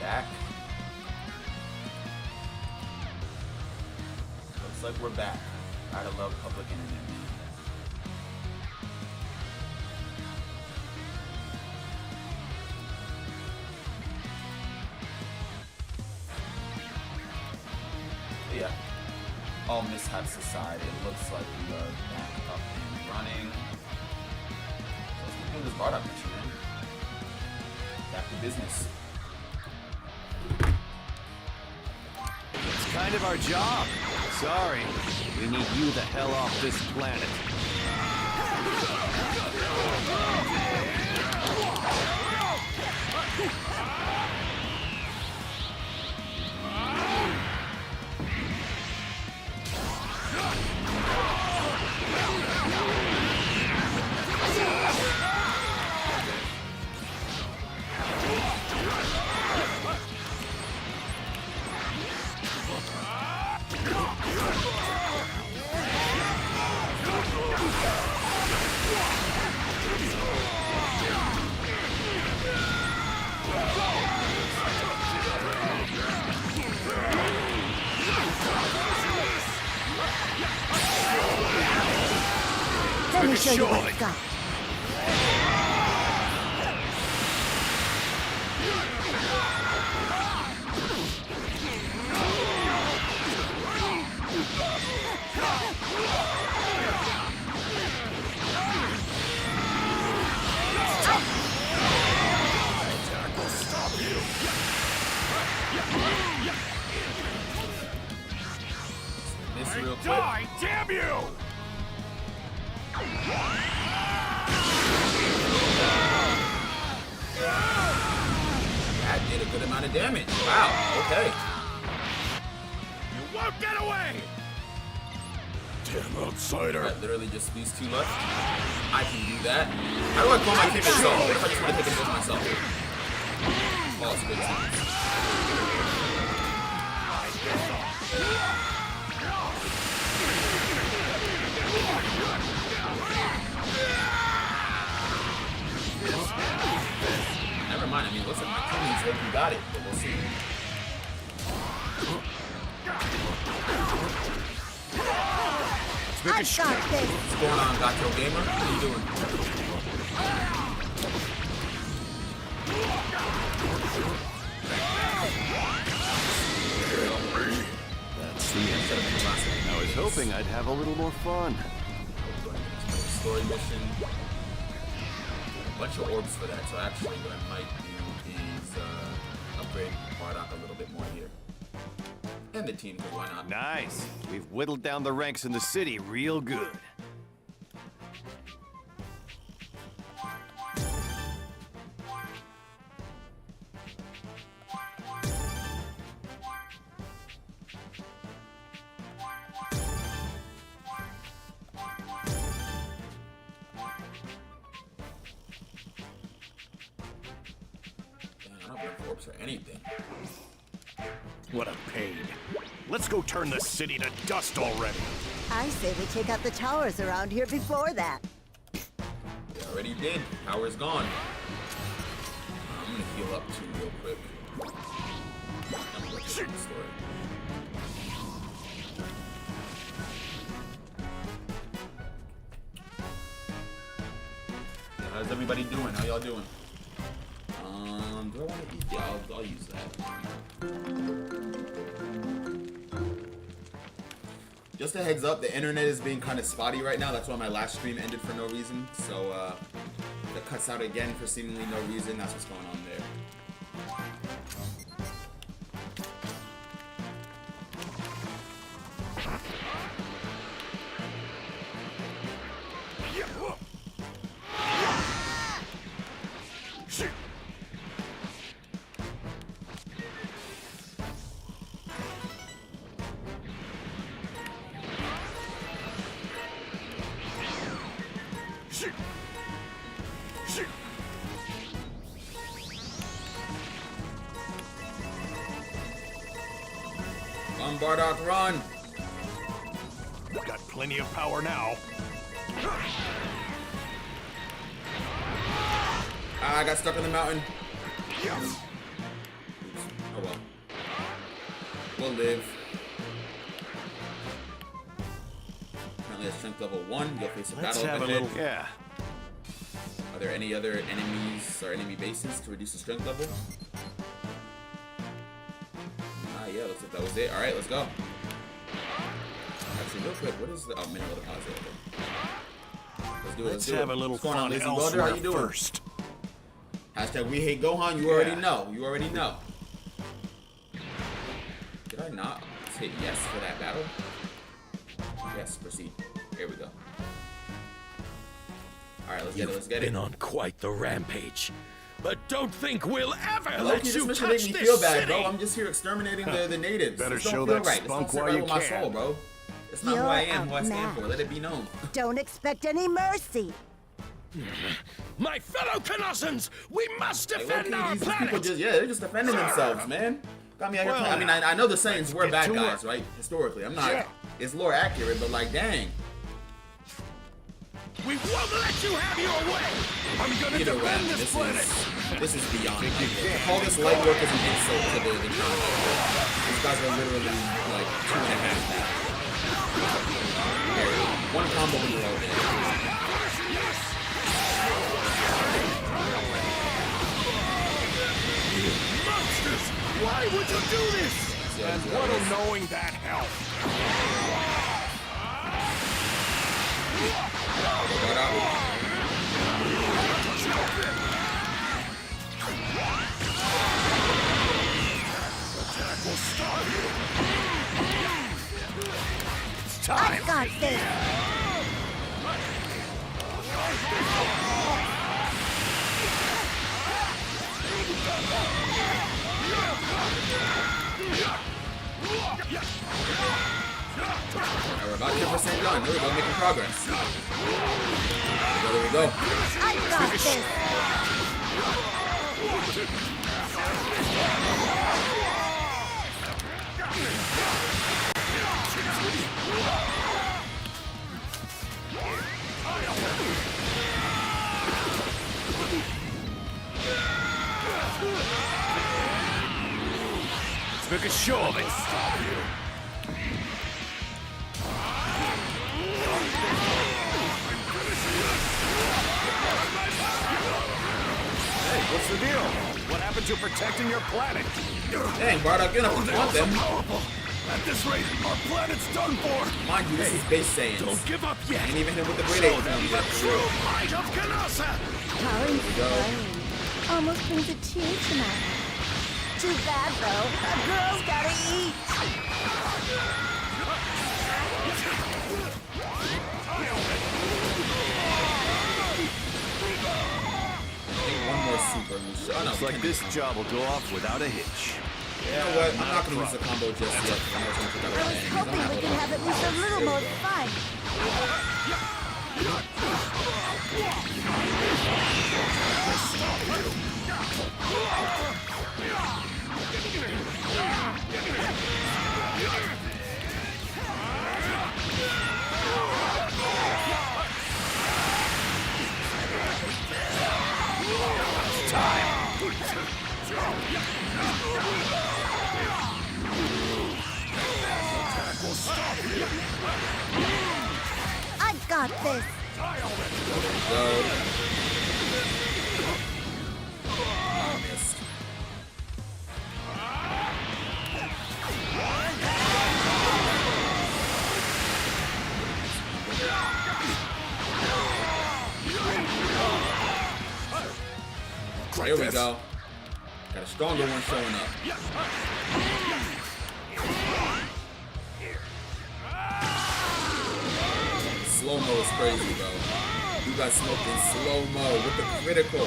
back. Looks like we're back. Gotta love public internet, man. Yeah. All mishaps aside, it looks like we are back up and running. So let's keep doing this Bardock mission, man. Back to business. It's kind of our job. Sorry. We need you the hell off this planet. Let me show you what I've got. This real quick. Die, damn you! That did a good amount of damage. Wow, okay. You won't get away! Damn outsider! That literally just these two left. I can do that. How do I call my kick myself? What if I just want to take it with myself? Oh, it's a good team. Never mind, I mean, it looks like my teammates think we got it, but we'll see. I've got this. What's going on, Gato Gamer? What are you doing? That's the end. I was hoping I'd have a little more fun. Story mission. A bunch of orbs for that, so actually what I might do is upgrade Bardock a little bit more here. And the team, because why not? Nice. We've whittled down the ranks in the city real good. I don't have orbs or anything. What a pain. Let's go turn the city to dust already. I say we take out the towers around here before that. We already did. Power's gone. I'm gonna heal up too real quick. I'm gonna look at the story. Yeah, how's everybody doing? How y'all doing? Do I want to eat? Yeah, I'll use that. Just a heads up, the internet is being kind of spotty right now. That's why my last stream ended for no reason. So, if it cuts out again for seemingly no reason, that's what's going on there. Bardock, run! Got plenty of power now. I got stuck in the mountain. will live. Currently at strength level 1. You'll face a Let's battle have a ahead. little. Yeah. Are there any other enemies or enemy bases to reduce the strength level? Yeah, looks like that was it. Alright, let's go. Actually, real quick, what is the mineral deposit? Let's do it. Let's have a little What's going on, fun Lizzie Welder? How elsewhere you doing? first. Hashtag we hate Gohan. You already know. You already know. Did I not hit yes for that battle? Yes, proceed. Here we go. Alright, let's get it. Let's get it. Been on quite the rampage, but don't think we'll ever Loki, let this you mission touch make me this feel bad, city. bro. I'm just here exterminating the natives. Better This don't show feel that right. This spunk don't sit while right you with my can. soul, bro. It's not who I am, who I stand outmatched. for. Let it be known. Don't expect any mercy. My fellow Canossians, we must defend Loki, our these people planet. they're just defending themselves, man. Got me out here. Well, I mean, I know the Saiyans were get bad to guys, work. right? Historically, I'm not. Yeah. It's lore accurate, but like, dang. We won't let you have your way. I'm gonna Either way, defend this planet. this is beyond. To call this light work is an insult to the concept. These guys are literally like 2.5 now. Here, one combo and you're all dead. Monsters, why would you do this? And what'll knowing that help? Right out. It's time. I've got this. Alright, we're about 10% done. There we go, making progress. There we go. I've got this. Let's make a show of it. Hey, what's the deal? What happened to protecting your planet? Dang, Bardock, you don't want them. Powerful. At this rate, our planet's done for. Mind you, this is base Saiyans. Don't give up yet. Ain't even hit with the great Show eight them form the yet, for true real. might of Canossa. How inspiring. Almost brings a tear to my eye. Too bad, though. A girl's gotta eat. One more super. Oh, no, Looks like this job will go off without a hitch. You know what? I'm not gonna use the combo just yet. I know it's gonna take out a lot of I was enemies. hoping we could have at least a little more fun. I've got this. Go. Oh, missed. Here we go. Got a stronger one showing up. Slow-mo is crazy, bro. You got smoked in slow-mo with the critical.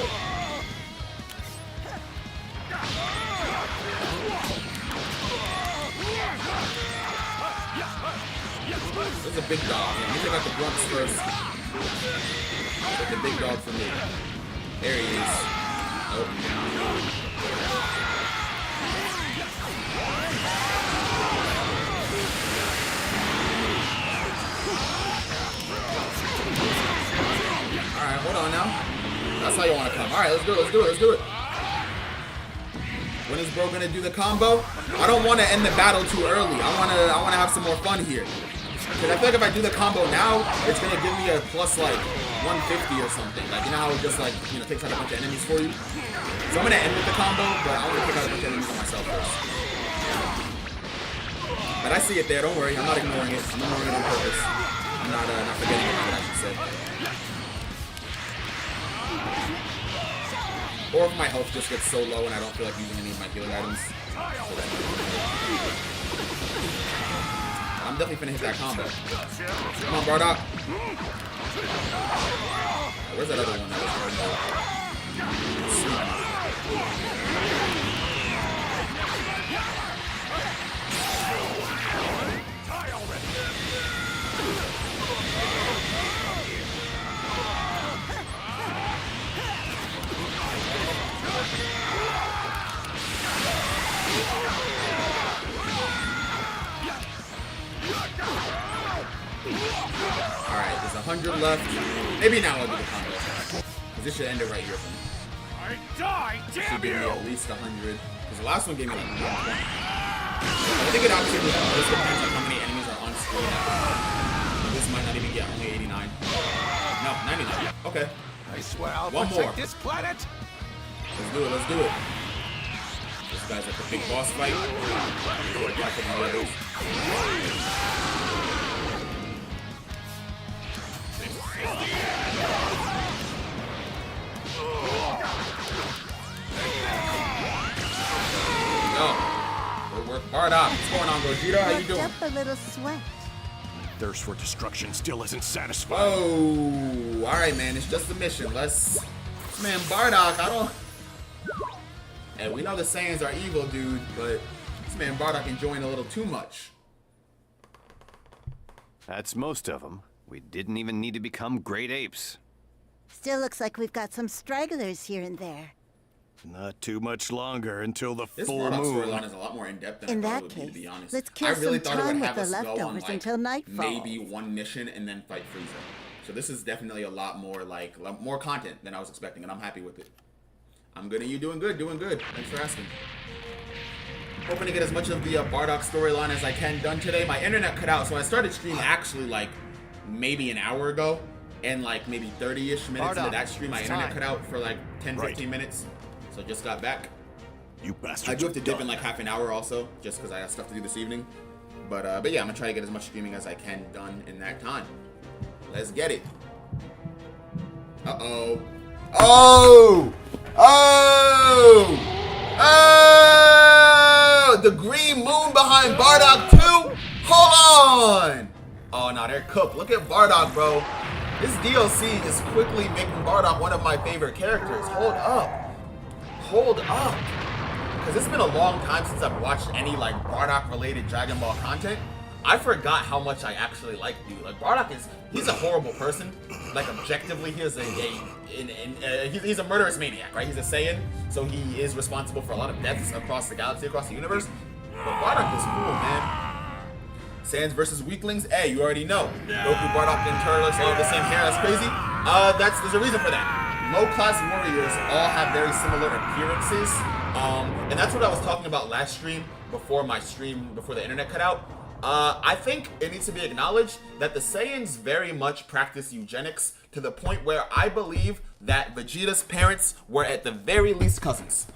This is a big dog. Let me take out the grunts first. Take the big dog for me. There he is. Oh. Alright, hold on now. That's how you want to come. Alright, let's do it, let's do it, let's do it. When is bro gonna do the combo? I don't want to end the battle too early. I wanna have some more fun here. Because I feel like if I do the combo now, it's gonna give me a plus like 150 or something. Like, you know how it just like, you know, takes out a bunch of enemies for you? So I'm gonna end with the combo, but I want to take out a bunch of enemies for myself first. But I see it there, don't worry. I'm not ignoring it. I'm ignoring it on purpose. I'm not forgetting about it, I should say. Or if my health just gets so low and I don't feel like using any of my healing items. I'm definitely finna hit that combo. Come on, Bardock. Where's that other one that was Alright, there's 100 left. Maybe now I'll do the combo attack. Because this should end it right here for me. This should give me at least 100. Because the last one gave me like 120. I think it actually just depends on how many enemies are on screen. This might not even get only 89. No, 99. Okay. I swear I'll one more. this planet. Let's do it, let's do it. This guy's at the big boss fight. Good work, Bardock. What's going on, Gogeta? How you doing? Up a little sweat. Thirst for destruction still isn't satisfied. Whoa! All right, man. It's just a mission. Let's, man, Bardock. I don't. Hey, we know the Saiyans are evil, dude, but this man Bardock enjoying a little too much. That's most of them. We didn't even need to become great apes. Still looks like we've got some stragglers here and there. Not too much longer until the This full Bardock moon. storyline is a lot more in depth than In I thought that it would be, to case, be honest. let's kill I really some thought it would time have with us the go on leftovers like until nightfall. maybe one mission and then fight Frieza. So this is definitely a lot more like more content than I was expecting, and I'm happy with it. I'm good, and you doing good, doing good. Thanks for asking. Hoping to get as much of the Bardock storyline as I can done today. My internet cut out, so I started streaming actually like maybe an hour ago, and like maybe 30-ish minutes into that stream, my internet cut out for like 10-15 minutes. So just got back. You bastards. I do have to dip done. in like half an hour also, just because I have stuff to do this evening. But yeah, I'm gonna try to get as much streaming as I can done in that time. Let's get it. Uh-oh. Oh! Oh! Oh! The green moon behind Bardock 2? Hold on! Oh, no, they're cooked. Look at Bardock, bro. This DLC is quickly making Bardock one of my favorite characters. Hold up. Hold up. Because it's been a long time since I've watched any, like, Bardock-related Dragon Ball content. I forgot how much I actually like dude. Like, Bardock he's a horrible person. Like, objectively, he's a murderous maniac, right? He's a Saiyan, so he is responsible for a lot of deaths across the galaxy, across the universe. But Bardock is cool, man. Saiyans versus weaklings? Hey, you already know. Goku, Bardock, and Turles all have the same hair. That's crazy. There's a reason for that. Low-class warriors all have very similar appearances. And that's what I was talking about last stream, before the internet cut out. I think it needs to be acknowledged that the Saiyans very much practice eugenics to the point where I believe that Vegeta's parents were at the very least cousins.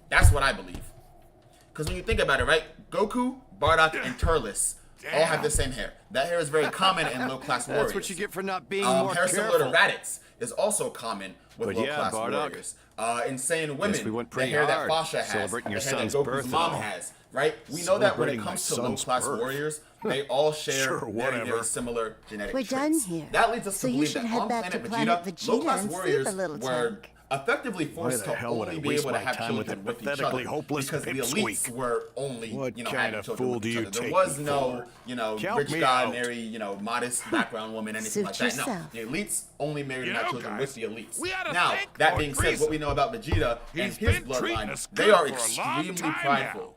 That's what I believe. Because when you think about it, right? Goku, Bardock, and Turles all have the same hair. That hair is very common in low-class warriors. That's what you get for not being more hair careful. similar to Raditz is also common with low-class warriors. In Saiyan women, we went the pretty hair that hard Fasha has, celebrating your the hair that son's Goku's birth and mom all. has, right? We know that when it Celebrating my comes to son's low-class birth. warriors, they all share Sure, very, whatever. very similar genetic We're traits. done here. That leads us So to you believe should that head on back to planet planet Vegeta low-class and sleep warriors a little, were Tank. effectively forced Why the to hell would I only be waste able to my have time with children a with each pathetically other hopeless because the pipsqueak? elites were only, What you know, kind having of children fool with do each you other. There take was me no, for? you know, Count rich me guy out. marry, you know, modest background woman, anything Suit like that. No, yourself. the elites only married and You had know, children guys, with the elites. we oughta Now, thank that Lord being said, what we know about Vegeta and He's his been treating bloodline, us they good are for a long extremely time prideful. now.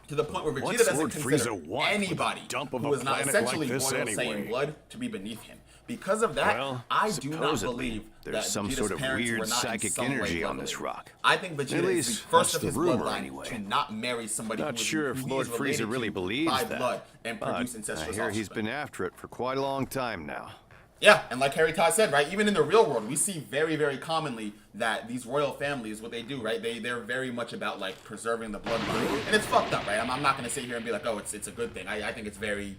To the point where Vegeta What's doesn't Lord consider Frieza want anybody with a dump of who a is not planet essentially like this royal anyway? Saiyan blood to be beneath him. Because of that, Well, I do not supposedly, believe there's that some Vegeta's sort of parents weird were not in psychic some way energy on related. this rock. I think Vegeta At is least, the first that's of the his rumor bloodline anyway. to not marry somebody Not who sure is, if who Lord he is related Frieza really to believes by that. blood and produce But incestuous I hear he's offspring. been after it for quite a long time now. Yeah, and like Harry Todd said, right, even in the real world, we see very, very commonly that these royal families, what they do, right, they're very much about, like, preserving the bloodline. And it's fucked up, right? I'm not going to sit here and be like, oh, it's a good thing. I think it's very,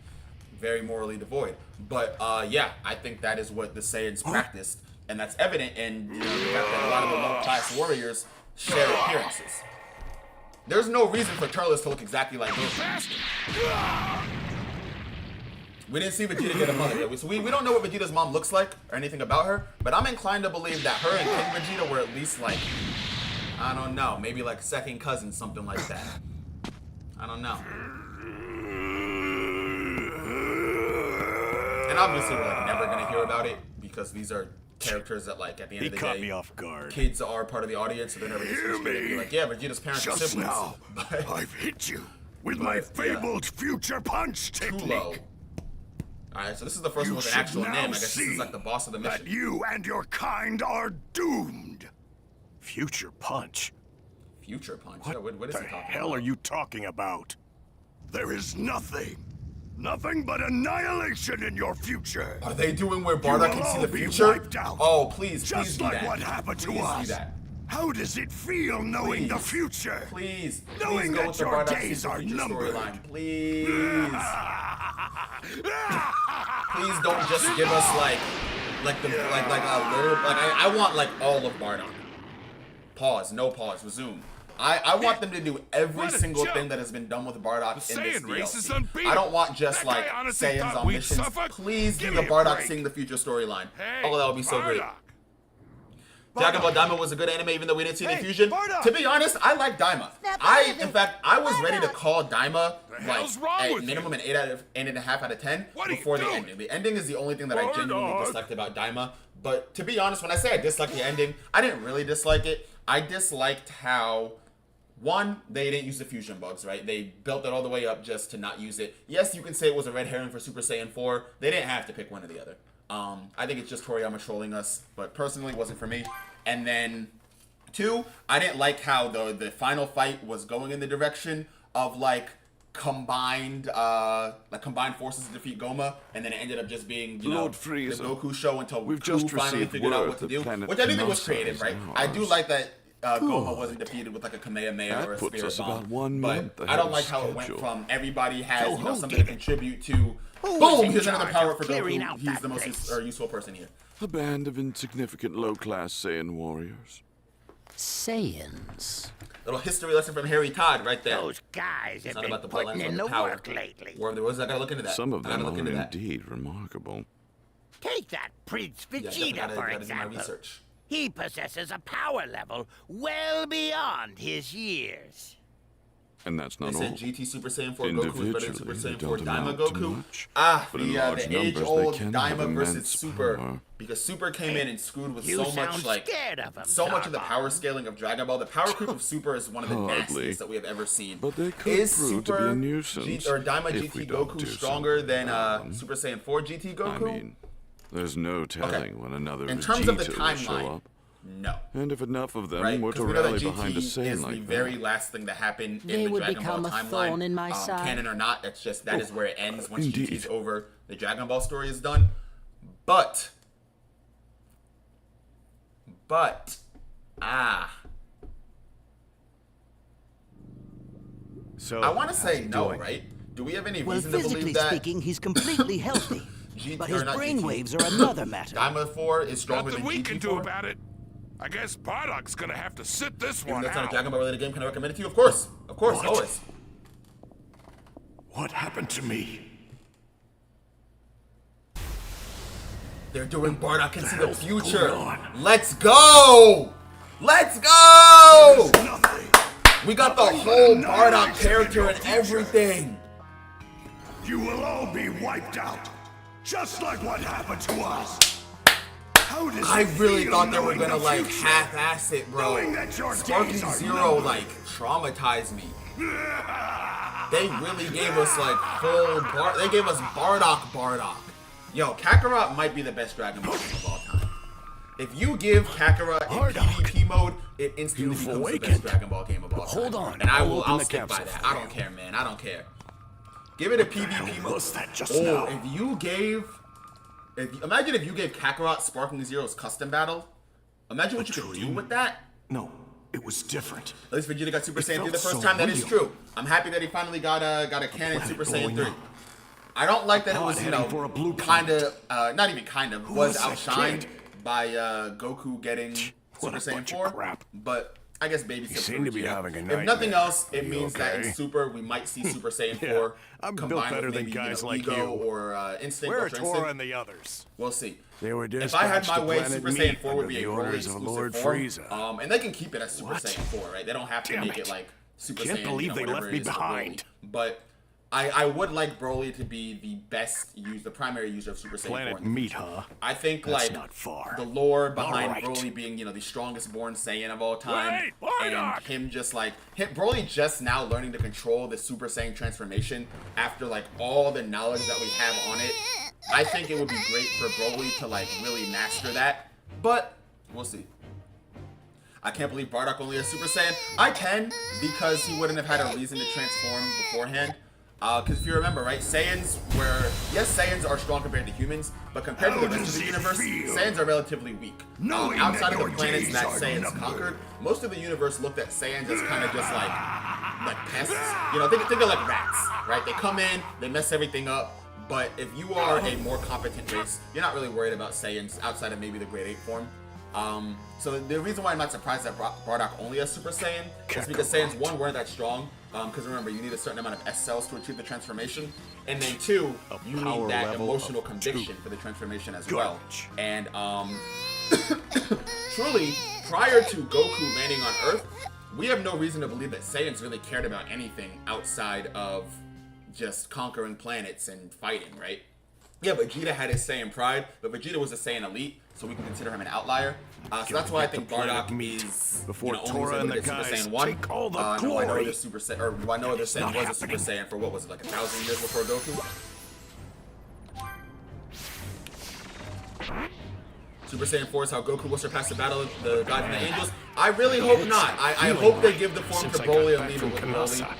very morally devoid. But, yeah, I think that is what the Saiyans practiced. And that's evident in, you know, the fact that a lot of the low-class warriors share appearances. There's no reason for Turles to look exactly like him. We didn't see Vegeta get a mother yet. So we don't know what Vegeta's mom looks like or anything about her, but I'm inclined to believe that her and King Vegeta were at least like, I don't know, maybe like second cousins, something like that. I don't know. And obviously we're like never gonna hear about it because these are characters that like at the end of the caught day, me off guard. kids are part of the audience, so they're never just gonna be like, yeah, Vegeta's parents are Just siblings. now, But I've hit you with my But, yeah. fabled future punch too technique. low. Alright, so this is the first one You with an should actual now name. I guess this see is like the boss of the mission. that you and your kind are doomed. Future punch? Future punch. What Yeah, what is the he talking hell about? are you talking about? There is nothing but annihilation in your future. Are they doing where You Bardock will can see all the be future? wiped out. Oh, please Just do like that. what happened to Please us. do that. How does it feel knowing the Please. future? Please, Knowing please go that with the your Bardock days sees the are future numbered. storyline. Please. Please don't just give us like a little I want like all of Bardock. Pause, no pause, resume. I want them to do every What a single joke. thing that has been done with Bardock The in this Saiyan race is DLC. unbeatable. I don't want just That like guy honestly Saiyans thought on we'd missions. suffer? Please Give do the me a Bardock break. seeing the future storyline. Hey, Oh, that would be so great. Bardock. Dragon Ball Daima was a good anime, even though we didn't see any Hey, fusion. Bardock! To be honest, I like Daima. Snap out of In it. fact, I was ready to Bardock. call Daima The hell's wrong at with minimum you? an 8.5 out of 10 What are you before the doing? ending. The ending is the only thing that I genuinely Bardock. disliked about Daima. But to be honest, when I say I dislike the ending, I didn't really dislike it. I disliked how, one, they didn't use the fusion bugs, right? They built it all the way up just to not use it. Yes, you can say it was a red herring for Super Saiyan 4. They didn't have to pick one or the other. I think it's just Toriyama trolling us, but personally, it wasn't for me. And then, two, I didn't like how the final fight was going in the direction of like combined forces to defeat Goma, and then it ended up just being Lord the Frieza, Goku show until we've Goku just finally received figured out word what to the do, planet which I do think was Canossa creative, is right? now I do ours. like that Goma Good. wasn't defeated with like a Kamehameha That or a puts Spirit us Bomb, about 1 but month I ahead don't of like how it went schedule. from everybody has So who something to did it? contribute to. Who was Boom! in Here's another charge power of for clearing Goku. out He's that the most place? useful person here. A band of insignificant low-class Saiyan warriors. Saiyans. Little history lesson from Harry Todd right there. Those guys It's have not been about the putting bloodlines, in but the power. work lately. Where there was, I gotta look into that. Some of I gotta them look are into that. indeed remarkable. Take that Prince Yeah, definitely Vegeta, gotta for do my example. research. He possesses a power level well beyond his years. And that's They not all. said GT Super Saiyan 4 Goku is better than Super Individually, they Saiyan 4 don't Daima amount to Goku. much, Ah, but in the large numbers, they age-old can have Daima versus immense Super. power. Because Super came in and screwed with You so much, sound like, scared of him, so much of the Zarbon. power scaling of Dragon Ball. The power creep of Super is one of the Hardly. nastiest that we have ever seen. But they could Is prove to be Super a nuisance or Daima if we GT don't Goku do stronger something than about them. Super Saiyan 4 GT Goku? I mean, there's no telling when another In terms of the Vegeta will show timeline, up. no. And if enough of them Right? were Because to we know that rally GT behind a is Saiyan the like very that. last thing to happen They in the would Dragon Ball become a timeline. thorn in my side. Canon or not, it's just that is where it ends once Indeed. GT's over. The Dragon Ball story is done. But, So I want to say how's no, he doing? right? Do we have any Well, reason to physically believe that speaking, he's completely healthy. But his or not brain GT, waves are another matter. Daima 4 is stronger Nothing than we GT4? can do about it. I guess Bardock's gonna have to sit this Even one though it's not a out. Dragon Ball related game, can I recommend it to you? Of course, What? always. What happened to me? They're doing Bardock can see the hell's future. going on? Let's go! Let's go! Nothing. We got the Nothing but whole annihilation Bardock in character your and future. everything. You will all be wiped out, just like what happened to us. How does I it really feel thought they were knowing gonna the like future? half-ass it, bro. Knowing that your Sparking days are Zero numbered. like traumatized me. They really gave us like full they gave us Bardock. Yo, Kakarot might be the best Dragon Ball game of all time. If you give Kakarot in PvP mode, it instantly becomes the best Dragon Ball game of all time. Hold on, and I'll stick by that. I don't care, man. I don't care. Give it a PvP mode. Was that just Oh, now? imagine if you gave Kakarot Sparkling Zero's custom battle. Imagine what you could do with that. No, it was different. At least Vegeta got Super Saiyan 3 the felt first so time. That is real. true. I'm happy that he finally got a canon planet Super Saiyan blowing 3. up. I don't like that it pod was, heading for a blue kind of, not even kind of, was was that outshined kid? by Goku getting What Super a Saiyan bunch of 4. crap. But I guess baby steps seem for to be Vegeta. having a If nothing nightmare. else, it You means that in okay? Super we might see Super Saiyan 4 Yeah, I'm built combined better with than maybe guys like Ego you. or Instinct Where or are Ultra Tora Instinct. and the others? We'll see. They were If I had dispatched my to way, Planet Super Meat Saiyan 4 would under be the a Broly orders of exclusive Lord form. Frieza. And they can keep it as Super What? Saiyan 4, right? They don't have to Damn make it it. like Super Can't Saiyan. believe they whatever left it me is for behind. Broly. But I would like Broly to be the the primary user of Super Saiyan 4. Planet in the Meat, future. huh? I think That's like not far. the lore behind Alright. Broly being, the strongest born Saiyan of all time, Wait, and Bardock! him just like Broly just now learning to control the Super Saiyan transformation after like all the knowledge that we have on it. I think it would be great for Broly to like really master that, but we'll see. I can't believe Bardock only has Super Saiyan. I can, because he wouldn't have had a reason to transform beforehand. Because if you remember, right, Saiyans are strong compared to humans, but compared to the rest of the universe, Saiyans are relatively weak. Knowing Outside that of the your planets days that are Saiyans numbered. conquered, most of the universe looked at Saiyans as kind of just like pests. Think of like rats, right? They come in, they mess everything up. But if you are a more competent race, you're not really worried about Saiyans outside of maybe the Grade 8 form. So the reason why I'm not surprised that Bardock only has Super Saiyan is because Saiyans 1 weren't that strong. Because remember, you need a certain amount of S cells to achieve the transformation, and then 2, you need power that level emotional of conviction 2. for the transformation as well. Garbage. And truly, prior to Goku landing on Earth, we have no reason to believe that Saiyans really cared about anything outside of just conquering planets and fighting, right? Yeah, Vegeta had his Saiyan pride, but Vegeta was a Saiyan elite, so we can consider him an outlier. So that's why I think Bardock is before only Tora and the Super guys Saiyan 1. take all the I know glory. other Super Saiyan, or I know other Saiyan was a Super Saiyan for what was it, like 1,000 years before Goku? Super Saiyan 4 is how Goku will surpass the battle of the gods and the angels. I really hope not. I hope they give the form to Since I Broly got and leave back it with from Broly. Kanasa.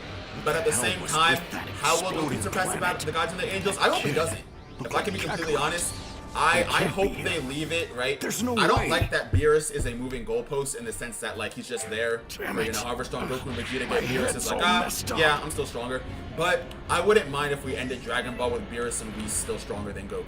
But at the Hell same was time, with that how will exploding Goku surpass the battle planet? of the gods and the angels? I hope he doesn't. If I can be completely honest, I can't hope be they leave it, right? There's no I don't way. like that Beerus is a moving goalpost in the sense that like he's just there. Damn For, it. however strong Goku and Vegeta My get, Beerus is head's like, all messed up. yeah, I'm still stronger. But I wouldn't mind if we ended Dragon Ball with Beerus and Whis still stronger than Goku.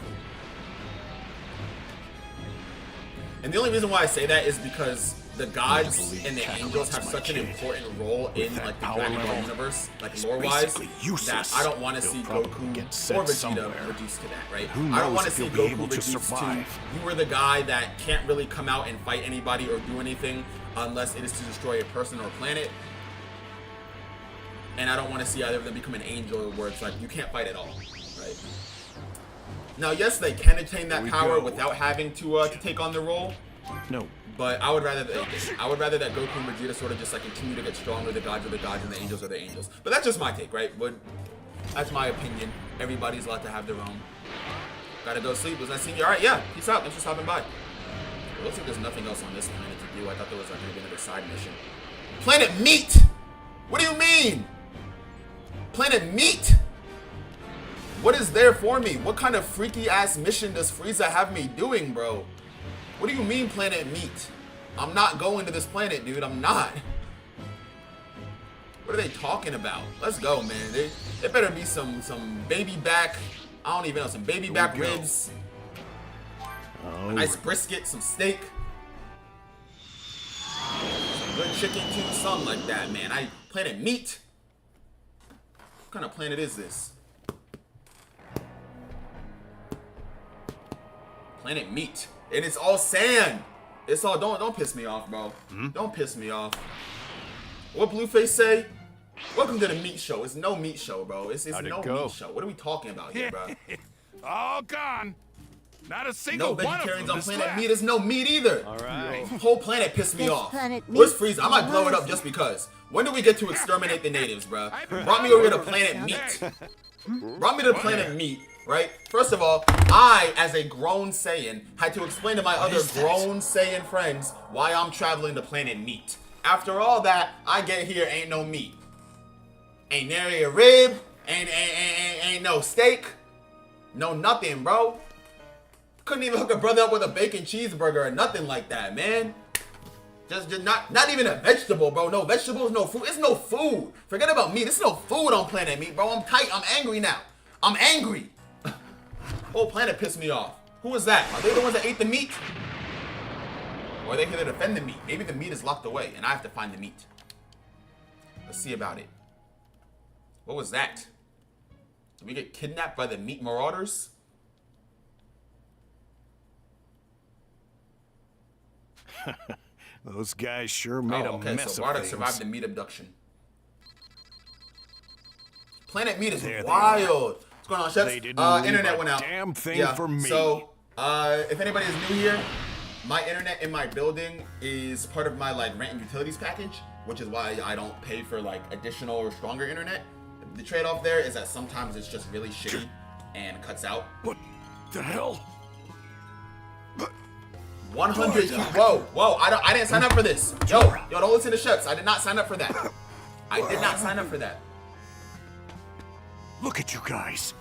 And the only reason why I say that is because the gods and the angels have such an important role in that like the power Dragon Ball level, universe, like he's lore-wise, basically that useless. I don't want to He'll see probably Goku get or sent Vegeta somewhere. reduced to that, right? Who I don't knows want to if see he'll be Goku able to reduced to survive. you are the guy that can't really come out and fight anybody or do anything unless it is to destroy a person or a planet. And I don't want to see either of them become an angel where it's like you can't fight at all, right? Now, yes, they can attain that we power go. without having to take on the role. No. But I would rather that Goku and Vegeta sort of just like continue to get stronger. The gods are the gods and the angels are the angels. But that's just my take, right? That's my opinion. Everybody's allowed to have their own. Gotta go sleep. Was nice seeing you. All right, yeah. Peace out. Thanks for stopping by. It looks like there's nothing else on this planet to do. I thought there was like gonna be another side mission. Planet Meat. What do you mean? Planet Meat. What is there for me? What kind of freaky ass mission does Frieza have me doing, bro? What do you mean, Planet Meat? I'm not going to this planet, dude. I'm not. What are they talking about? Let's go, man. There better be some baby back. I don't even know, some baby back we go. ribs. Oh, Nice brisket, some steak. Some good chicken too, something like that, man. Planet Meat. What kind of planet is this? Planet Meat. And it's all sand. It's all don't piss me off, bro. Don't piss me off. What Blueface say? Welcome to the meat show. It's no meat show, bro. It's How'd it no go? meat show. What are we talking about here, bro? All gone. Not a single No one of vegetarians them on is planet left. meat. There's no meat either. All right. Whole planet pissed me This off. planet Where's meat Frieza? I might blow it up was- just because. When do we get to exterminate the natives, bruh? Brought me over here to planet meat. Brought me to the planet meat, right? First of all, I, as a grown Saiyan, had to explain to my other grown Saiyan friends why I'm traveling to planet meat. After all that, I get here, ain't no meat. Ain't nary a rib, ain't no steak, no nothing, bro. Couldn't even hook a brother up with a bacon cheeseburger or nothing like that, man. Just not even a vegetable, bro. No vegetables, no food. It's no food. Forget about meat. There's no food on planet meat, bro. I'm tight. I'm angry now. I'm angry. Whole planet pissed me off. Who was that? Are they the ones that ate the meat? Or are they here to defend the meat? Maybe the meat is locked away and I have to find the meat. Let's see about it. What was that? Did we get kidnapped by the meat marauders? Those guys sure made a okay, mess so of Bardock things. survived the meat abduction. Planet Meat is There they wild. What's going on, chefs? They didn't leave Internet a went out. damn thing yeah. for me. So, if anybody is new here, my internet in my building is part of my like rent and utilities package, which is why I don't pay for like additional or stronger internet. The trade-off there is that sometimes it's just really shitty and cuts out. What the hell? 100. Whoa! I didn't sign up for this. Yo, don't listen to chefs. I did not sign up for that. I did not sign up for that. Look at you guys.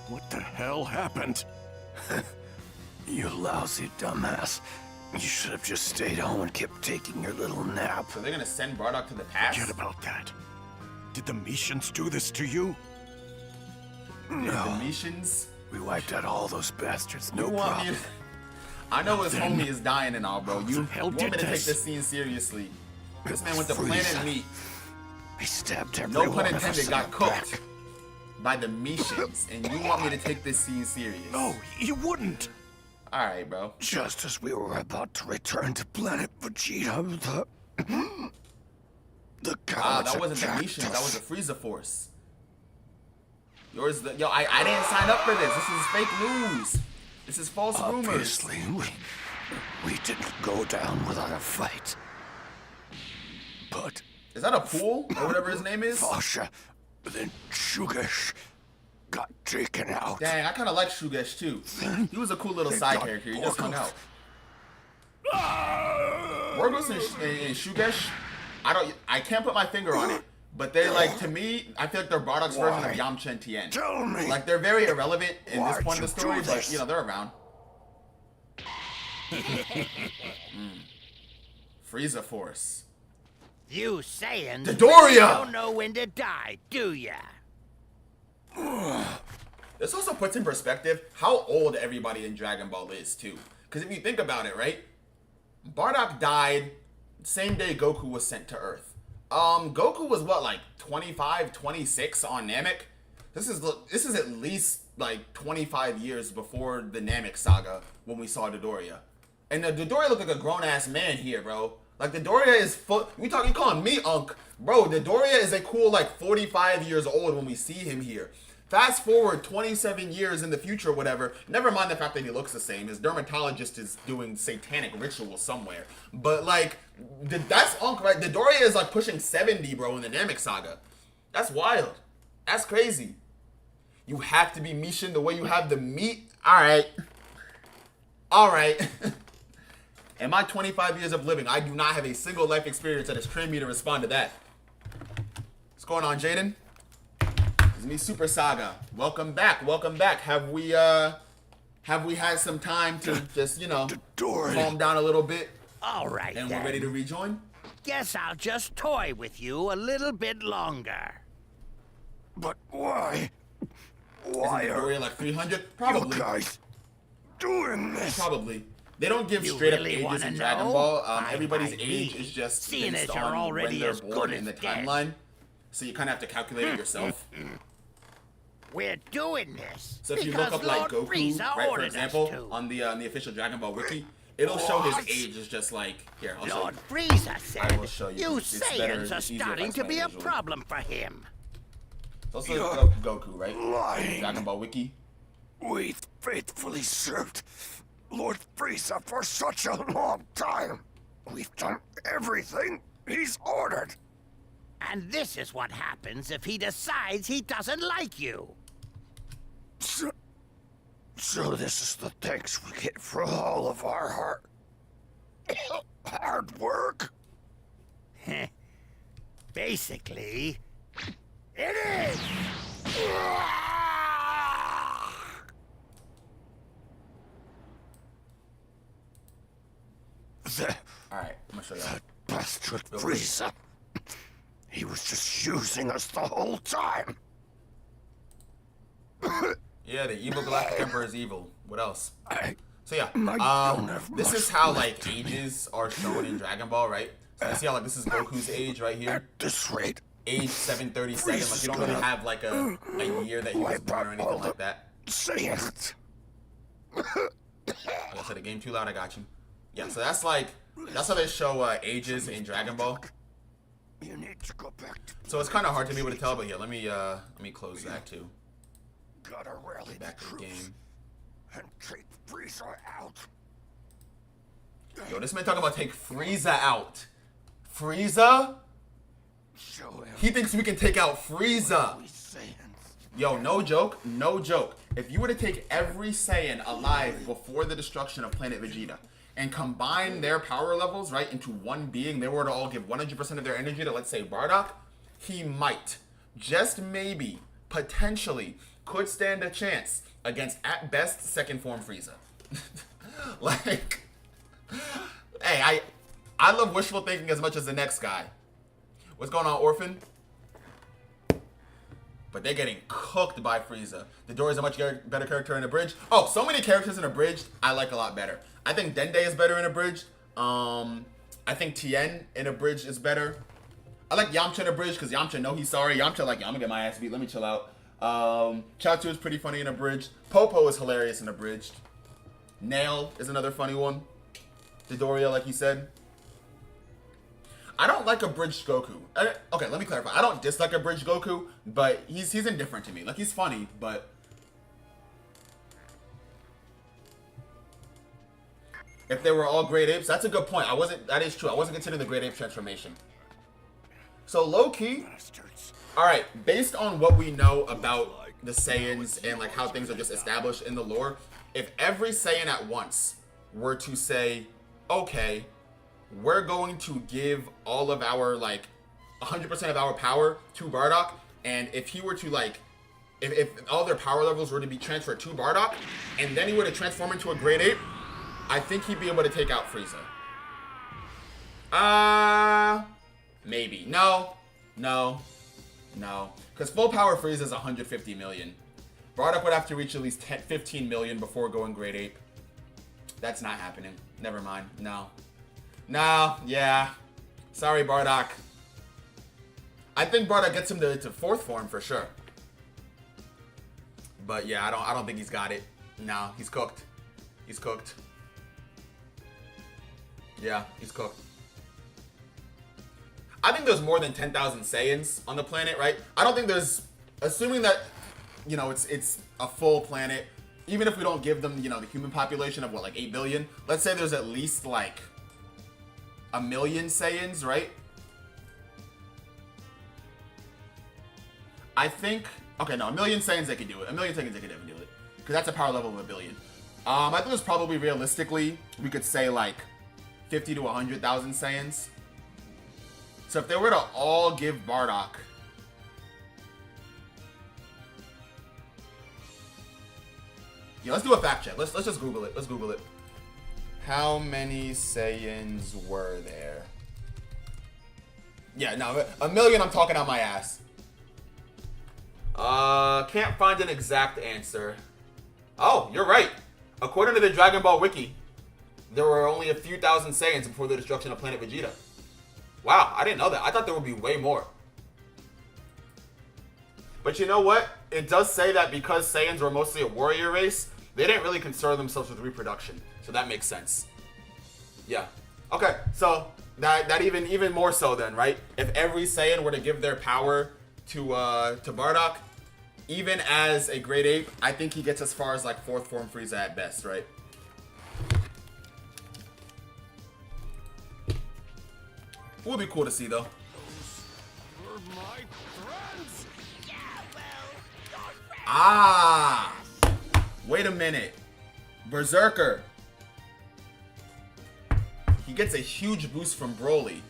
What the hell happened? You lousy dumbass. You should have just stayed home and kept taking your little nap. So they're gonna send Bardock to the past? Forget about that. Did the Mishans do this to you? The Mishans? We wiped out all those bastards, no You want me problem. to... I know his Then- homie is dying and all, bro. You the hell want me did to take this? this scene seriously. This man went to Freeze. Planet Meat. I stabbed every No one pun of us intended, in got the cooked back. by the Mishans. And you want me to take this scene serious. No, you wouldn't. Alright, bro. Just as we were about to return to planet Vegeta, the Ah, cowards that wasn't the attacked Mishans. That us. was the Frieza Force. I didn't sign up for this. This is fake news. This is false rumors. Obviously, we didn't go down without a fight. But Is that a pool? Or whatever his name is? Fasha, then Shugesh got taken out. Dang, I kind of like Shugesh too. He was a cool little side character. He just hung out. Wargos and Shugesh, I can't put my finger on it, but they're like, to me, I feel like they're Bardock's version of Yamcha and Tien. Tell me. Like they're very irrelevant in this Why'd point of the you story, do but this? you know they're around. Frieza Force. You Saiyans Dodoria! don't know when to die, do ya? This also puts in perspective how old everybody in Dragon Ball is too. Because if you think about it, right? Bardock died same day Goku was sent to Earth. Goku was what, like 25, 26 on Namek? This is at least like 25 years before the Namek saga when we saw Dodoria. And the Dodoria looked like a grown ass man here, bro. Like Dodoria is full. You calling me Unk, bro? Dodoria is a cool like 45 years old when we see him here. Fast forward 27 years in the future, whatever. Never mind the fact that he looks the same. His dermatologist is doing satanic rituals somewhere. But like, that's Unk, right? Dodoria is like pushing 70, bro, in the Namek saga. That's wild. That's crazy. You have to be Mishin the way you have the meat. All right. In my 25 years of living, I do not have a single life experience that has trained me to respond to that. What's going on, Jaden? It's me, Super Saga. Welcome back. Have we had some time to just, calm down a little bit? All right, And then. we're ready to rejoin? Guess I'll just toy with you a little bit longer. But why? Isn't Why the are Doria like 300? you Probably. guys doing this? Probably. They don't give You straight up really ages wanna in Dragon know? Ball. I Everybody's might age be. is just Seeing based as you're on already when they're as born good in the as dead. timeline. So you kind of have to calculate it yourself. We're doing this So if you because look up like Lord Goku, Frieza right, for ordered us example, to. on the official Dragon Ball wiki, it'll show his What? age is just like here. I'll show Lord you. Frieza I will said, show you. you It's better, Saiyans are it's easier if I starting to explain be it a visually. problem for him. It's also Goku, right? lying. Dragon Ball wiki. We faithfully served Lord Frieza for such a long time. We've done everything he's ordered. And this is what happens if he decides he doesn't like you. So this is the thanks we get for all of our hard work? Basically, it is! Alright, I'm gonna show you. That bastard Frieza. He was just using us the whole time. Yeah, the evil Galactic Emperor is evil. What else? So yeah, don't have this much is how left like in me. ages are shown in Dragon Ball, right? So you see how like this is Goku's age right here, At this rate, age 737. Like you don't really have like a year that he was born or anything like that. Saiyans. Like I said, the game too loud. I got you. Yeah, so that's how they show ages in Dragon Ball. You need to go back to So it's kind of hard to be able to tell, but here, let me close that too. gotta rally the Back to the troops game. and take Frieza out. Yo, this man talking about take Frieza out. Frieza? Show him He thinks we can take out Frieza. we Saiyans. Yo, no joke, no joke. If you were to take every Saiyan alive before the destruction of Planet Vegeta and combine their power levels, right, into one being, they were to all give 100% of their energy to, let's say, Bardock, he might, just maybe, potentially, could stand a chance against, at best, second form Frieza. Like, hey, I love wishful thinking as much as the next guy. What's going on, Orphan? But they're getting cooked by Frieza. The Dory is a much better character in Abridged. Oh, so many characters in Abridged I like a lot better. I think Dende is better in Abridged. I think Tien in Abridged is better. I like Yamcha in Abridged because Yamcha know he's sorry. Yamcha like, yo, I'm gonna get my ass beat. Let me chill out. Chaozu is pretty funny in Abridged. Popo is hilarious in Abridged. Nail is another funny one. Dodoria, like he said. I don't like Abridged Goku. Okay, let me clarify. I don't dislike Abridged Goku, but he's indifferent to me. Like, he's funny, but... If they were all great apes, that's a good point. That is true. I wasn't considering the great ape transformation. So, low-key... Alright, based on what we know about the Saiyans and, like, how things are just established in the lore, if every Saiyan at once were to say, okay, we're going to give all of our, like, 100% of our power to Bardock, and if he were to, like, if all their power levels were to be transferred to Bardock, and then he were to transform into a great ape, I think he'd be able to take out Frieza. Maybe. No. Because full power Frieza is 150 million. Bardock would have to reach at least 15 million before going great ape. That's not happening. Never mind. No, yeah. Sorry, Bardock. I think Bardock gets him to fourth form for sure. But yeah, I don't think he's got it. No, he's cooked. He's cooked. Yeah, he's cooked. I think there's more than 10,000 Saiyans on the planet, right? I don't think there's, assuming that, you know, it's a full planet, even if we don't give them, you know, the human population of what, like 8 billion, let's say there's at least like 1 million Saiyans, right? I think, okay, no, 1 million Saiyans they could do it. 1 million Saiyans they could never do it. Because that's a power level of 1 billion. I think there's probably realistically, we could say like 50 to 100,000 Saiyans. So if they were to all give Bardock, yeah, let's do a fact check. Let's just Google it. Let's Google it. How many Saiyans were there? Yeah, no, 1 million. I'm talking out my ass. Can't find an exact answer. Oh, you're right. According to the Dragon Ball Wiki, there were only a few thousand Saiyans before the destruction of Planet Vegeta. Wow, I didn't know that. I thought there would be way more. But you know what? It does say that because Saiyans were mostly a warrior race, they didn't really concern themselves with reproduction. So that makes sense. Yeah. Okay, so that even more so then, right? If every Saiyan were to give their power to Bardock, even as a Great Ape, I think he gets as far as like 4th form Frieza at best, right? Would be cool to see though. Ah! Wait a minute. Berserker. He gets a huge boost from Broly.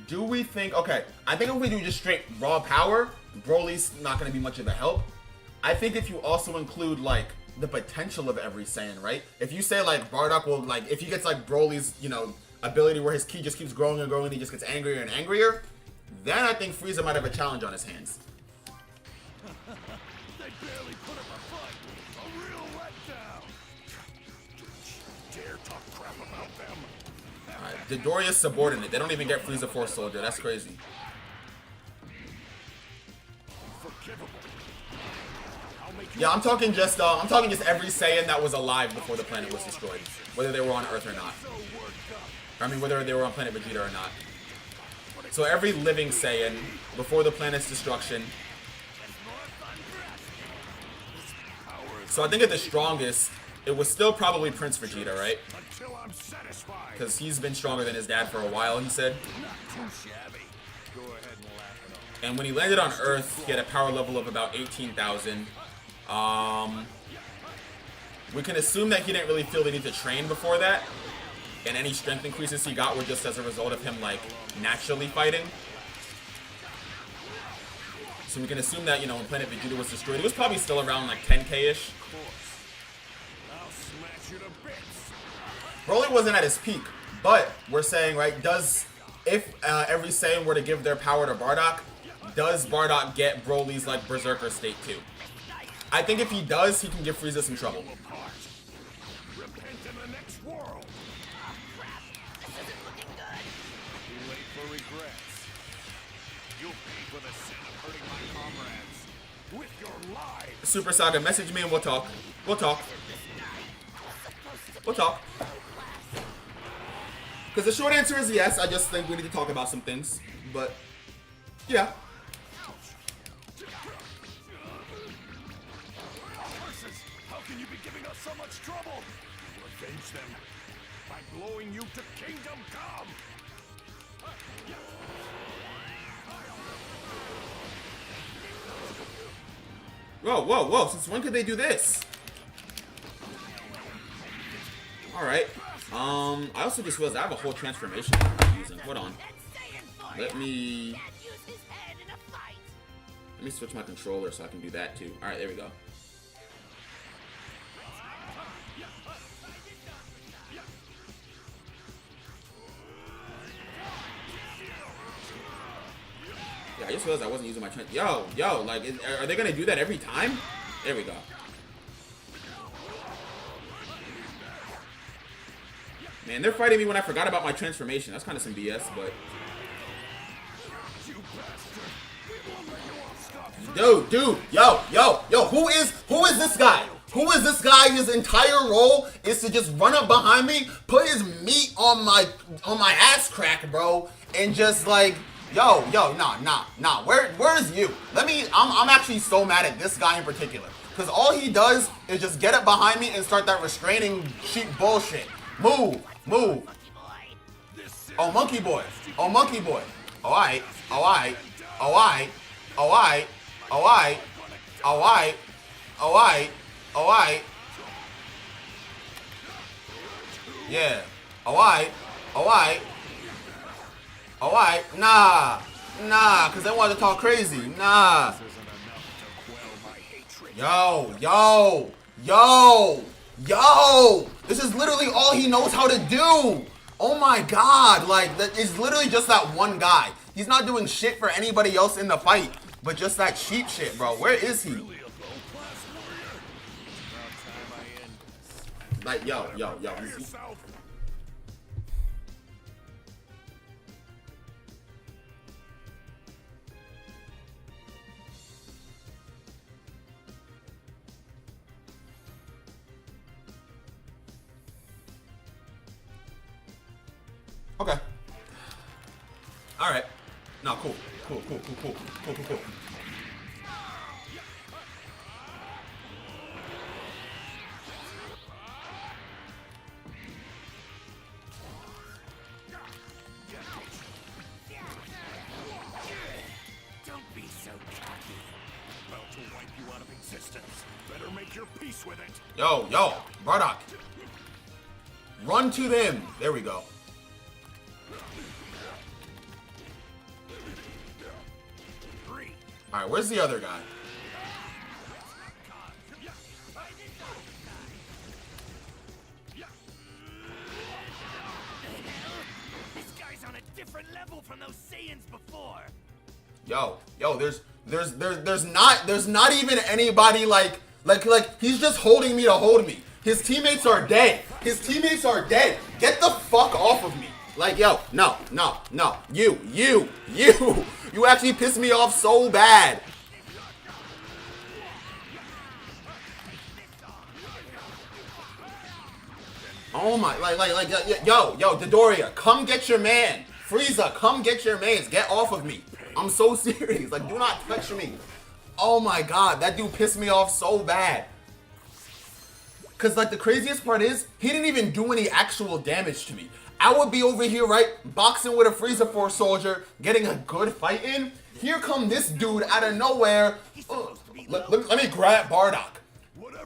Do we think... Okay, I think if we do just straight raw power, Broly's not going to be much of a help. I think if you also include, like, the potential of every Saiyan, right? If you say, like, Bardock will, like... If he gets, like, Broly's, you know, ability where his ki just keeps growing and growing and he just gets angrier and angrier, then I think Frieza might have a challenge on his hands. They barely put up a fight. A real letdown. Dare talk crap about them. Alright, Dodoria's subordinate. They don't even get Frieza Force Soldier. That's crazy. Yeah, I'm talking just every Saiyan that was alive before the planet was destroyed, whether they were on Earth or not. I mean, whether they were on planet Vegeta or not. So every living Saiyan before the planet's destruction. So I think at the strongest, it was still probably Prince Vegeta, right? Because he's been stronger than his dad for a while, he said. And when he landed on Earth, he had a power level of about 18,000. We can assume that he didn't really feel the need to train before that. And any strength increases he got were just as a result of him, like, naturally fighting. So we can assume that, you know, when Planet Vegeta was destroyed, it was probably still around, like, 10k-ish. Broly wasn't at his peak, but we're saying, right, if every Saiyan were to give their power to Bardock, does Bardock get Broly's, like, Berserker state too? I think if he does, he can give Frieza some trouble. Super Saga, message me and we'll talk. We'll talk. We'll talk. Because the short answer is yes. I just think we need to talk about some things. But, yeah. How can you be giving us so much trouble? Revenge them by blowing you to Kingdom Come. Whoa, whoa, whoa. Since when could they do this? Alright. I also just realized I have a whole transformation I'm using. Hold on. Let me switch my controller so I can do that too. Alright, there we go. Yeah, I just realized I wasn't using my Yo, like, are they gonna do that every time? There we go. Man, they're fighting me when I forgot about my transformation. That's kind of some BS, but... Dude, yo, who is this guy? Who is this guy? His entire role is to just run up behind me, put his meat on my ass crack, bro, and just like, nah. Where's you? I'm actually so mad at this guy in particular, because all he does is just get up behind me and start that restraining sheep bullshit. Move. Oh, monkey boy. Alright. Yeah. Alright. Nah, because they want to talk crazy. Nah. Yo. This is literally all he knows how to do. Oh my god. Like, it's literally just that one guy. He's not doing shit for anybody else in the fight, but just that sheep shit, bro. Where is he? Like, yo. Okay. Alright. No, cool. Cool. Don't be so cocky. About to wipe you out of existence. Better make your peace with it. Yo, Bardock. Run to them. There we go. Alright, where's the other guy? This guy's on a different level from those Saiyans before. Yo, there's not even anybody like he's just holding me to hold me. His teammates are dead. Get the fuck off of me. Like, yo, no. You actually pissed me off so bad. Oh my, yo, Dodoria, come get your man. Frieza, come get your mans. Get off of me. I'm so serious. Like, do not touch me. Oh my god, that dude pissed me off so bad. Cause like the craziest part is, he didn't even do any actual damage to me. I would be over here, right, boxing with a Frieza Force soldier, getting a good fight in. Here come this dude out of nowhere. Let me grab Bardock.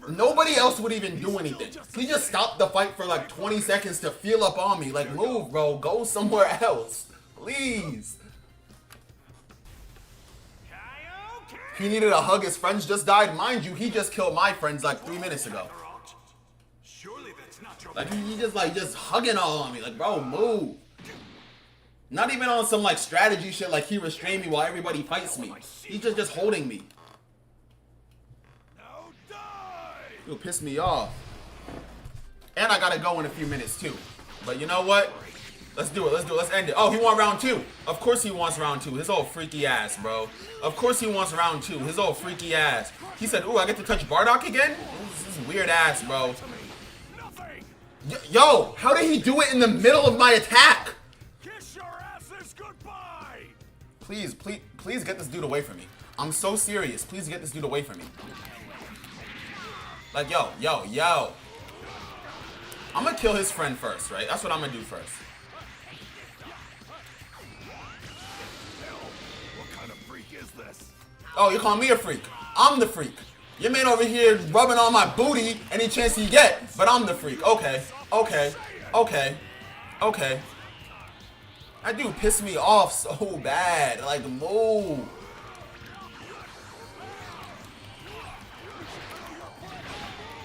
Nobody else would even do anything. He just stopped the fight for like 20 seconds to feel up on me. Like, move, bro. Go somewhere else. Please. He needed a hug. His friends just died. Mind you, he just killed my friends like 3 minutes ago. Like, he just hugging all on me. Like, bro, move. Not even on some like strategy shit like he restrained me while everybody fights me. He's just holding me. It'll piss me off. And I gotta go in a few minutes too. But you know what? Let's do it. Let's end it. Oh, he want round 2. Of course he wants round 2. His old freaky ass, bro. Of course he wants round 2. His old freaky ass. He said, ooh, I get to touch Bardock again? This is weird ass, bro. Yo, how did he do it in the middle of my attack? Kiss your asses goodbye. Please get this dude away from me. I'm so serious. Please get this dude away from me. Like, yo. I'm gonna kill his friend first, right? That's what I'm gonna do first. What kind of freak is this? Oh, you call me a freak. I'm the freak. Your man over here rubbing on my booty any chance he get, but I'm the freak. Okay. That dude pissed me off so bad. Like, move.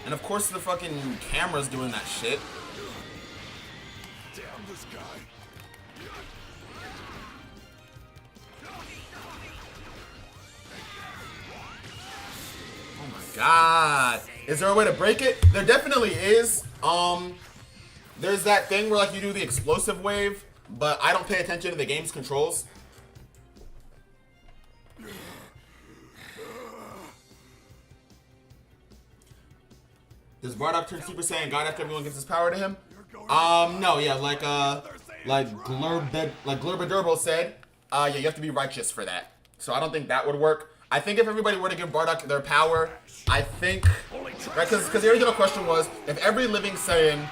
And of course the fucking camera's doing that shit. Damn this guy. Oh my god. Is there a way to break it? There definitely is. There's that thing where like you do the explosive wave, but I don't pay attention to the game's controls. Does Bardock turn Super Saiyan God after everyone gives his power to him? No, yeah, like Glurbaderbo said, yeah, you have to be righteous for that. So I don't think that would work. I think if everybody were to give Bardock their power, I think, right, because the original question was, if every living Saiyan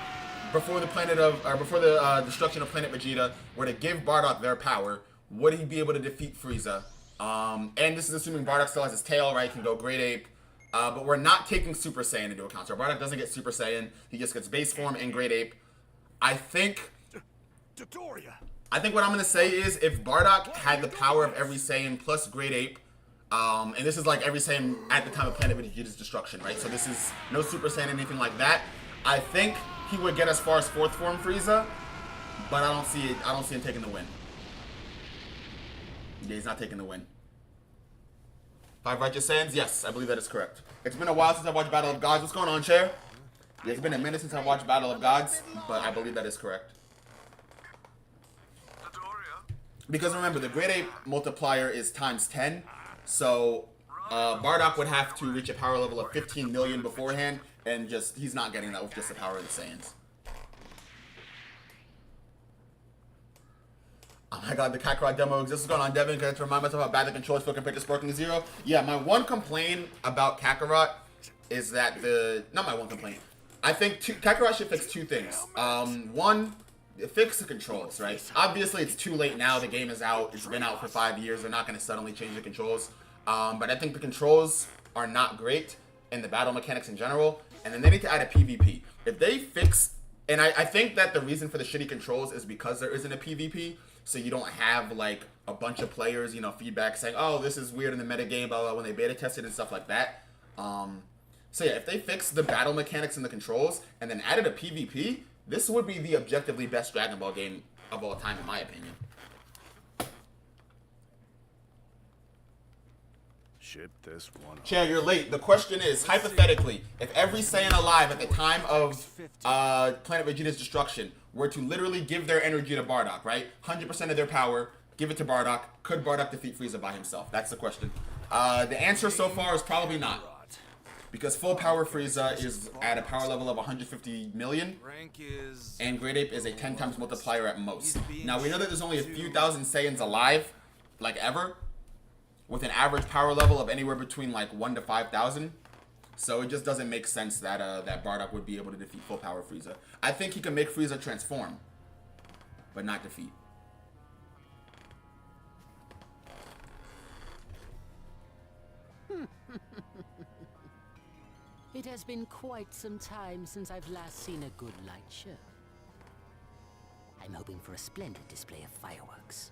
before the destruction of Planet Vegeta were to give Bardock their power, would he be able to defeat Frieza? And this is assuming Bardock still has his tail, right? Can go Great Ape. But we're not taking Super Saiyan into account. So Bardock doesn't get Super Saiyan. He just gets base form and Great Ape. I think what I'm going to say is if Bardock had the power of every Saiyan plus Great Ape, and this is like every Saiyan at the time of Planet Vegeta's destruction, right? So this is no Super Saiyan, anything like that. I think he would get as far as 4th form Frieza, but I don't see him taking the win. Yeah, he's not taking the win. 5 Righteous Saiyans? Yes, I believe that is correct. It's been a while since I watched Battle of Gods. What's going on, Chair? Yeah, it's been a minute since I watched Battle of Gods, but I believe that is correct. Because remember, the Great Ape multiplier is times 10, so Bardock would have to reach a power level of 15 million beforehand, and he's not getting that with just the power of the Saiyans. Oh my god, the Kakrot demo exists. What's going on, Devin? Can I remind myself how bad the controls feel compared to Sparkling Zero? Yeah, my one complaint about Kakarot is that not my one complaint. I think Kakarot should fix two things. One, fix the controls, right? Obviously, it's too late now. The game is out. It's been out for 5 years. They're not going to suddenly change the controls. But I think the controls are not great in the battle mechanics in general. And then they need to add a PvP. If they fix... And I think that the reason for the shitty controls is because there isn't a PvP. So you don't have, like, a bunch of players, you know, feedback saying, oh, this is weird in the metagame, blah, blah, when they beta tested and stuff like that. So yeah, if they fix the battle mechanics and the controls and then added a PvP, this would be the objectively best Dragon Ball game of all time, in my opinion. Ship this one. Chair, you're late. The question is, hypothetically, if every Saiyan alive at the time of Planet Vegeta's destruction were to literally give their energy to Bardock, right? 100% of their power, give it to Bardock. Could Bardock defeat Frieza by himself? That's the question. The answer so far is probably not. Because full power Frieza is at a power level of 150 million, and Great Ape is a 10 times multiplier at most. Now, we know that there's only a few thousand Saiyans alive, like ever, with an average power level of anywhere between like 1 to 5,000. So it just doesn't make sense that that Bardock would be able to defeat full power Frieza. I think he can make Frieza transform, but not defeat. It has been quite some time since I've last seen a good light show. I'm hoping for a splendid display of fireworks.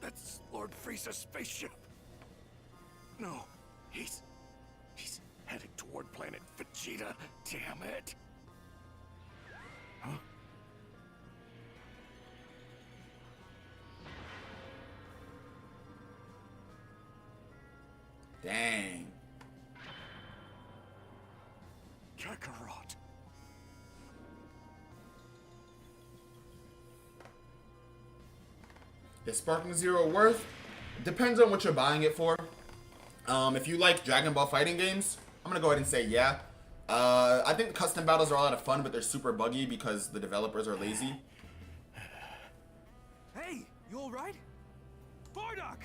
That's Lord Frieza's spaceship. No, he's heading toward planet Vegeta. Damn it. Huh? Dang. Kakarot. Is Sparking Zero worth? Depends on what you're buying it for. If you like Dragon Ball fighting games, I'm gonna go ahead and say yeah. I think custom battles are a lot of fun, but they're super buggy because the developers are lazy. Hey, you alright? Bardock!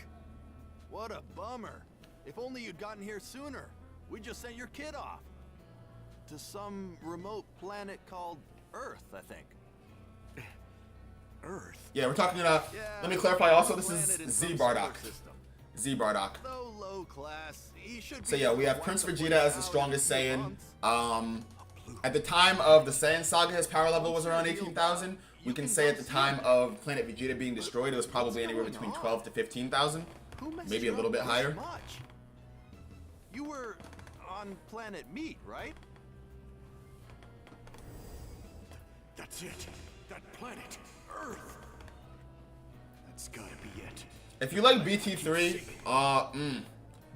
What a bummer. If only you'd gotten here sooner. We just sent your kid off. To some remote planet called Earth, I think. Earth? Yeah, we're talking about... let me clarify also, this is Z Bardock. Z Bardock. Though low class, he should So yeah, we have Prince Vegeta as the strongest Saiyan. At the time of the Saiyan Saga, his power level was around 18,000. We can say at the time of Planet Vegeta being destroyed, it was probably anywhere between 12 to 15,000. Maybe a little bit higher. You were on planet Meat, right? That's it. That planet. Earth. That's gotta be it. If you like BT3,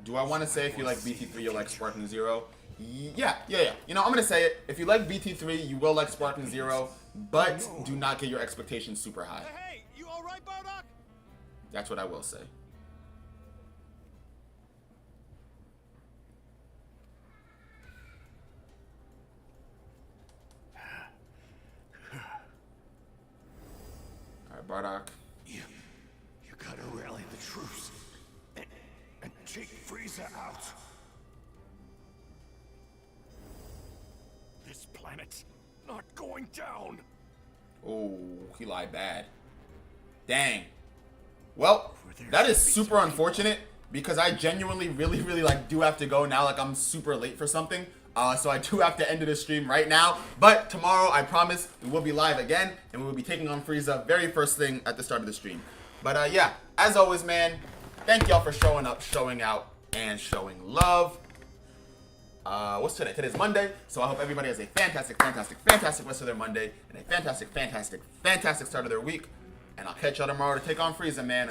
do I want to say if you like BT3, you'll like Sparking Zero? Yeah. You know, I'm going to say it. If you like BT3, you will like Sparking Zero, but do not get your expectations super high. Hey, you alright, Bardock? That's what I will say. Alright, Bardock. You gotta rally the troops and take Frieza out. This planet's not going down. Oh, he lied bad. Dang. Well, that is super unfortunate because I genuinely really like do have to go now. Like I'm super late for something. So I do have to end the stream right now. But tomorrow, I promise, we will be live again. And we will be taking on Frieza very first thing at the start of the stream. But yeah, as always, man, thank y'all for showing up, showing out, and showing love. What's today? Today's Monday. So I hope everybody has a fantastic rest of their Monday. And a fantastic start of their week. And I'll catch y'all tomorrow to take on Frieza, man.